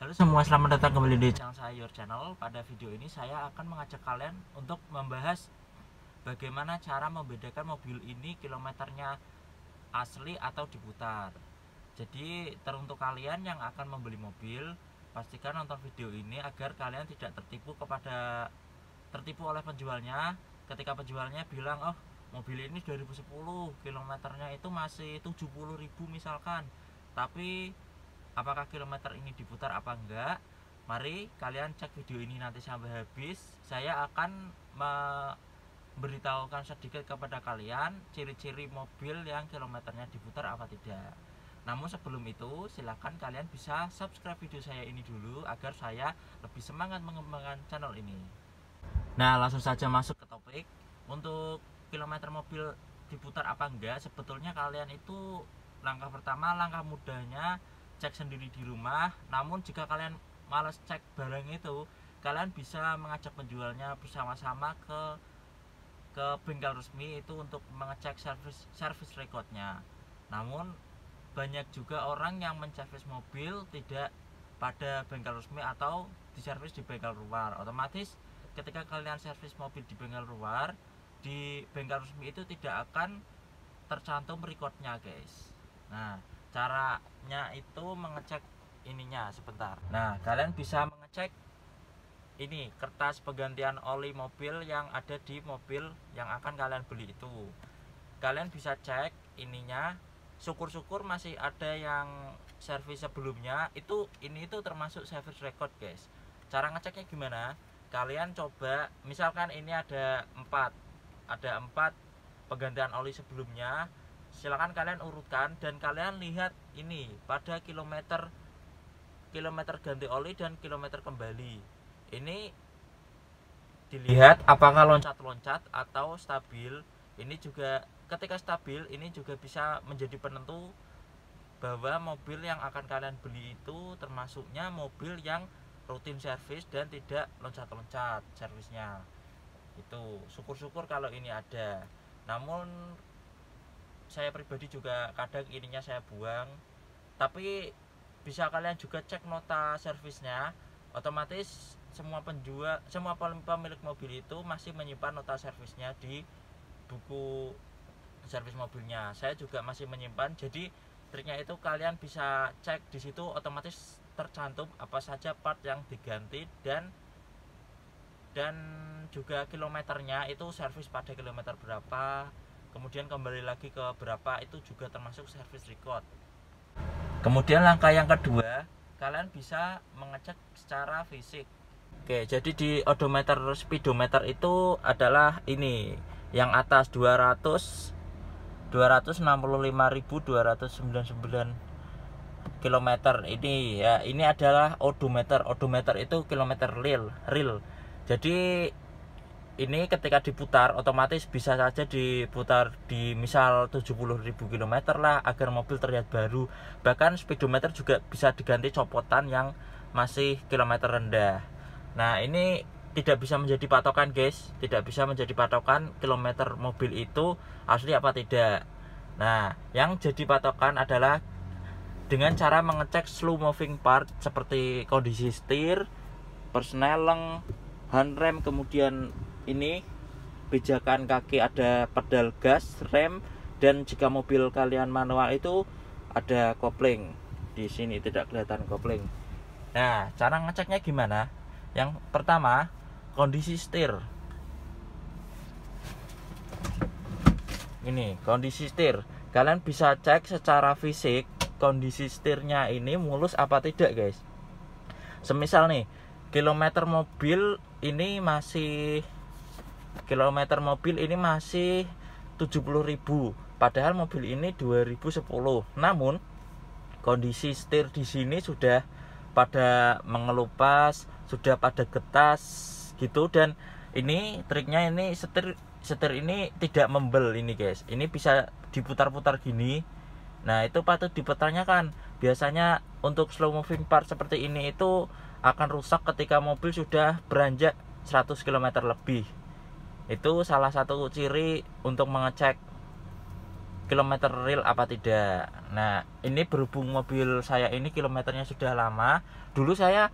Halo semua, selamat datang kembali di channel saya, Your Channel. Pada video ini saya akan mengajak kalian untuk membahas bagaimana cara membedakan mobil ini kilometernya asli atau diputar. Jadi teruntuk kalian yang akan membeli mobil, pastikan nonton video ini agar kalian tidak tertipu oleh penjualnya. Ketika penjualnya bilang, oh mobil ini 2010, kilometernya itu masih 70.000 misalkan, tapi apakah kilometer ini diputar apa enggak? Mari kalian cek video ini nanti sampai habis. Saya akan memberitahukan sedikit kepada kalian ciri-ciri mobil yang kilometernya diputar apa tidak. Namun sebelum itu silahkan kalian bisa subscribe video saya ini dulu agar saya lebih semangat mengembangkan channel ini. Nah, langsung saja masuk ke topik. Untuk kilometer mobil diputar apa enggak, sebetulnya kalian itu langkah pertama, langkah mudahnya cek sendiri di rumah. Namun jika kalian malas cek barang itu, kalian bisa mengajak penjualnya bersama-sama ke bengkel resmi itu untuk mengecek service recordnya. Namun banyak juga orang yang menservis mobil tidak pada bengkel resmi atau diservis di bengkel luar. Otomatis ketika kalian servis mobil di bengkel luar, di bengkel resmi itu tidak akan tercantum recordnya, guys. Nah, caranya itu mengecek ininya sebentar. Nah, kalian bisa mengecek ini kertas penggantian oli mobil yang ada di mobil yang akan kalian beli itu. Kalian bisa cek ininya. Syukur-syukur masih ada yang servis sebelumnya. Ini termasuk service record, guys. Cara ngeceknya gimana? Kalian coba, misalkan ini ada 4 penggantian oli sebelumnya. Silakan kalian urutkan dan kalian lihat ini pada kilometer ganti oli dan kilometer kembali. Ini dilihat apakah loncat-loncat atau stabil. Ini juga ketika stabil, ini juga bisa menjadi penentu bahwa mobil yang akan kalian beli itu termasuknya mobil yang rutin servis dan tidak loncat-loncat servisnya. Itu syukur-syukur kalau ini ada. Namun saya pribadi juga kadang ininya saya buang. Tapi bisa kalian juga cek nota servisnya. Otomatis semua pemilik mobil itu masih menyimpan nota servisnya di buku servis mobilnya. Saya juga masih menyimpan. Jadi triknya itu kalian bisa cek di situ, otomatis tercantum apa saja part yang diganti dan juga kilometernya itu servis pada kilometer berapa, kemudian kembali lagi ke berapa, itu juga termasuk service record. Kemudian langkah yang kedua, kalian bisa mengecek secara fisik. Oke, jadi di odometer speedometer itu adalah ini yang atas 265.299 km ini ya. Ini adalah odometer. Odometer itu kilometer real. Jadi ini ketika diputar otomatis bisa saja diputar di misal 70.000 km lah agar mobil terlihat baru. Bahkan speedometer juga bisa diganti copotan yang masih kilometer rendah. Nah, ini tidak bisa menjadi patokan, guys. Tidak bisa menjadi patokan kilometer mobil itu asli apa tidak. Nah, yang jadi patokan adalah dengan cara mengecek slow moving part seperti kondisi setir, persneleng, handrem, kemudian ini pijakan kaki, ada pedal gas, rem, dan jika mobil kalian manual itu ada kopling. Di sini tidak kelihatan kopling. Nah, cara ngeceknya gimana? Yang pertama, kondisi setir. Ini kondisi setir. Kalian bisa cek secara fisik kondisi setirnya ini mulus apa tidak, guys. Semisal nih, kilometer mobil ini masih 70.000, padahal mobil ini 2010. Namun kondisi setir di sini sudah pada mengelupas, sudah pada getas gitu, dan ini triknya ini setir ini tidak membel ini, guys. Ini bisa diputar-putar gini. Nah, itu patut dipertanyakan. Biasanya untuk slow moving part seperti ini itu akan rusak ketika mobil sudah beranjak 100 km lebih. Itu salah satu ciri untuk mengecek kilometer real apa tidak. Nah, ini berhubung mobil saya ini kilometernya sudah lama, dulu saya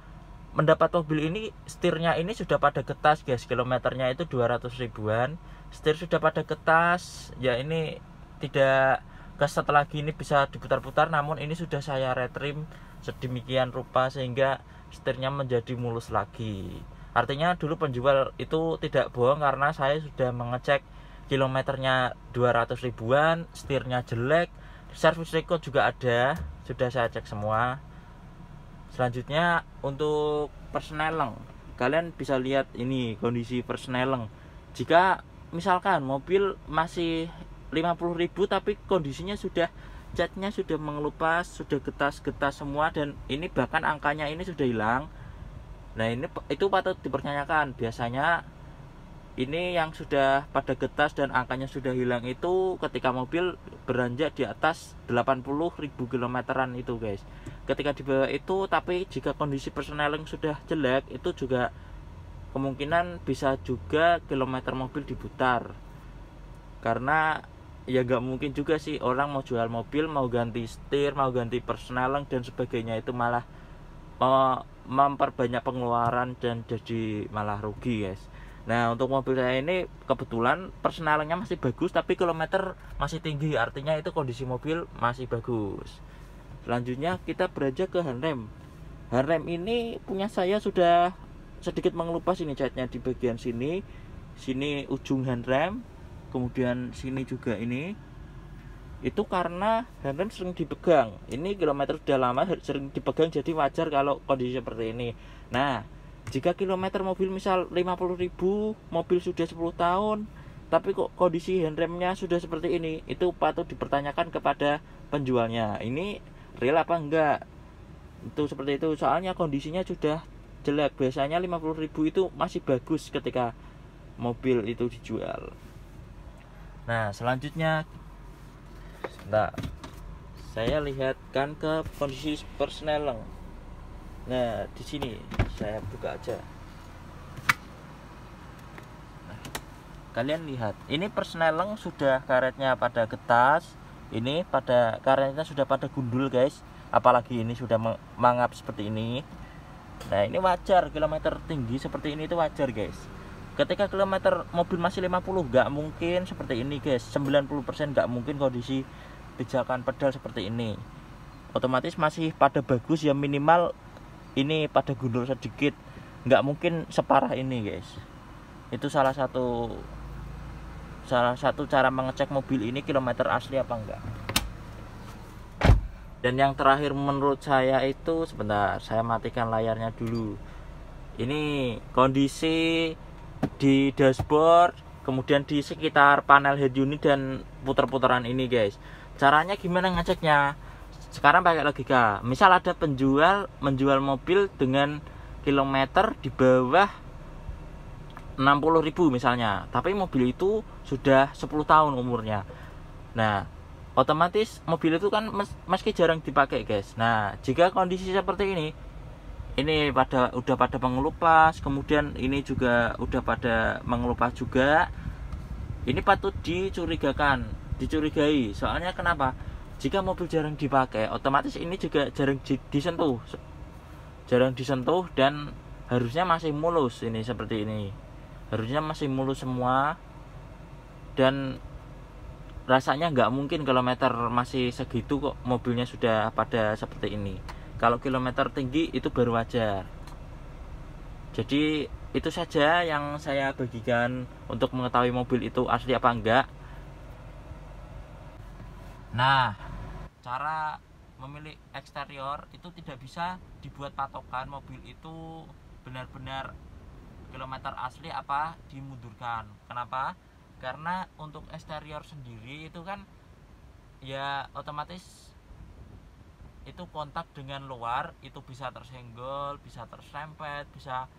mendapat mobil ini setirnya ini sudah pada getas guys, kilometernya itu 200 ribuan, setir sudah pada getas ya, ini tidak keset lagi, ini bisa diputar-putar, namun ini sudah saya retrim sedemikian rupa sehingga setirnya menjadi mulus lagi. Artinya dulu penjual itu tidak bohong karena saya sudah mengecek kilometernya 200 ribuan, setirnya jelek, service record juga ada, sudah saya cek semua. Selanjutnya untuk persneleng, kalian bisa lihat ini kondisi persneleng. Jika misalkan mobil masih 50.000 tapi kondisinya sudah catnya sudah mengelupas, sudah getas-getas semua, dan ini bahkan angkanya ini sudah hilang. Nah, ini itu patut dipertanyakan. Biasanya ini yang sudah pada getas dan angkanya sudah hilang itu ketika mobil beranjak di atas 80.000 kilometeran itu guys. Ketika di bawah itu, tapi jika kondisi persneling sudah jelek, itu juga kemungkinan bisa juga kilometer mobil diputar. Karena ya nggak mungkin juga sih orang mau jual mobil, mau ganti setir, mau ganti persneling dan sebagainya, itu malah memperbanyak pengeluaran dan jadi malah rugi guys. Nah, untuk mobil saya ini kebetulan persnelingnya masih bagus tapi kilometer masih tinggi, artinya itu kondisi mobil masih bagus. Selanjutnya kita beranjak ke handrem. Handrem ini punya saya sudah sedikit mengelupas ini catnya di bagian sini. Sini ujung handrem, kemudian sini juga ini. Itu karena handrem sering dipegang. Ini kilometer sudah lama sering dipegang, jadi wajar kalau kondisi seperti ini. Nah, jika kilometer mobil misal 50.000, mobil sudah 10 tahun, tapi kok kondisi handremnya sudah seperti ini, itu patut dipertanyakan kepada penjualnya. Ini real apa enggak? Itu seperti itu, soalnya kondisinya sudah jelek. Biasanya 50.000 itu masih bagus ketika mobil itu dijual. Nah, selanjutnya saya lihatkan ke kondisi persneleng. Nah, di sini saya buka aja. Nah, kalian lihat, ini persneleng sudah karetnya pada getas, ini pada karetnya sudah pada gundul guys. Apalagi ini sudah mangap seperti ini. Nah, ini wajar, kilometer tinggi seperti ini itu wajar guys. Ketika kilometer mobil masih 50, nggak mungkin seperti ini guys. 90% nggak mungkin kondisi pijakan pedal seperti ini. Otomatis masih pada bagus ya, minimal ini pada gundul sedikit, nggak mungkin separah ini guys. Itu salah satu cara mengecek mobil ini kilometer asli apa enggak. Dan yang terakhir menurut saya itu, sebentar saya matikan layarnya dulu. Ini kondisi di dashboard, kemudian di sekitar panel head unit dan putar-putaran ini guys. Caranya gimana ngeceknya? Sekarang pakai logika. Misal ada penjual menjual mobil dengan kilometer di bawah 60.000 misalnya, tapi mobil itu sudah 10 tahun umurnya. Nah, otomatis mobil itu kan meski jarang dipakai guys. Nah, jika kondisi seperti ini udah pada mengelupas, kemudian ini juga udah pada mengelupas juga, ini patut dicurigai. Soalnya kenapa? Jika mobil jarang dipakai, otomatis ini juga jarang disentuh dan harusnya masih mulus. Ini seperti ini, harusnya masih mulus semua, dan rasanya nggak mungkin kilometer masih segitu kok mobilnya sudah pada seperti ini. Kalau kilometer tinggi itu baru wajar. Jadi itu saja yang saya bagikan untuk mengetahui mobil itu asli apa enggak. Nah, cara memilih eksterior itu tidak bisa dibuat patokan mobil itu benar-benar kilometer asli apa dimundurkan. Kenapa? Karena untuk eksterior sendiri itu kan ya otomatis itu kontak dengan luar itu bisa tersenggol, bisa tersempet, bisa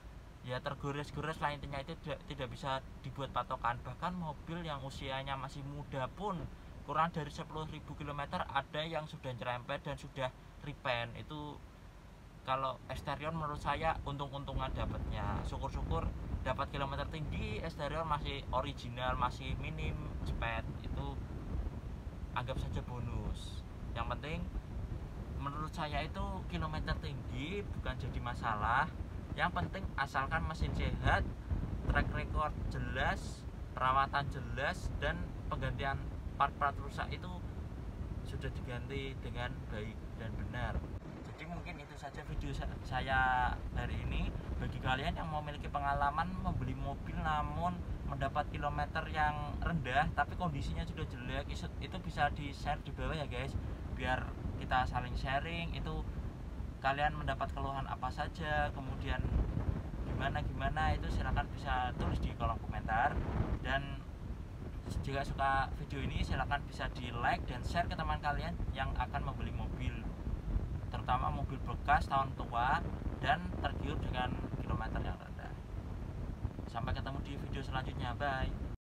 ya tergores-gores lah, intinya itu tidak bisa dibuat patokan. Bahkan mobil yang usianya masih muda pun kurang dari 10.000 km ada yang sudah nyerempet dan sudah repaint. Itu kalau eksterior menurut saya untung-untungan dapatnya. Syukur-syukur dapat kilometer tinggi, eksterior masih original, masih minim spet. Itu anggap saja bonus. Yang penting menurut saya itu kilometer tinggi bukan jadi masalah. Yang penting asalkan mesin sehat, track record jelas, perawatan jelas, dan penggantian part-part rusak itu sudah diganti dengan baik dan benar. Jadi mungkin itu saja video saya hari ini. Bagi kalian yang memiliki pengalaman membeli mobil namun mendapat kilometer yang rendah tapi kondisinya sudah jelek, itu bisa di share di bawah ya guys, biar kita saling sharing. Itu kalian mendapat keluhan apa saja, kemudian gimana itu silahkan bisa tulis di kolom komentar. Dan jika suka video ini silahkan bisa di like dan share ke teman kalian yang akan membeli mobil, terutama mobil bekas tahun tua dan tergiur dengan kilometer yang rendah. Sampai ketemu di video selanjutnya, bye.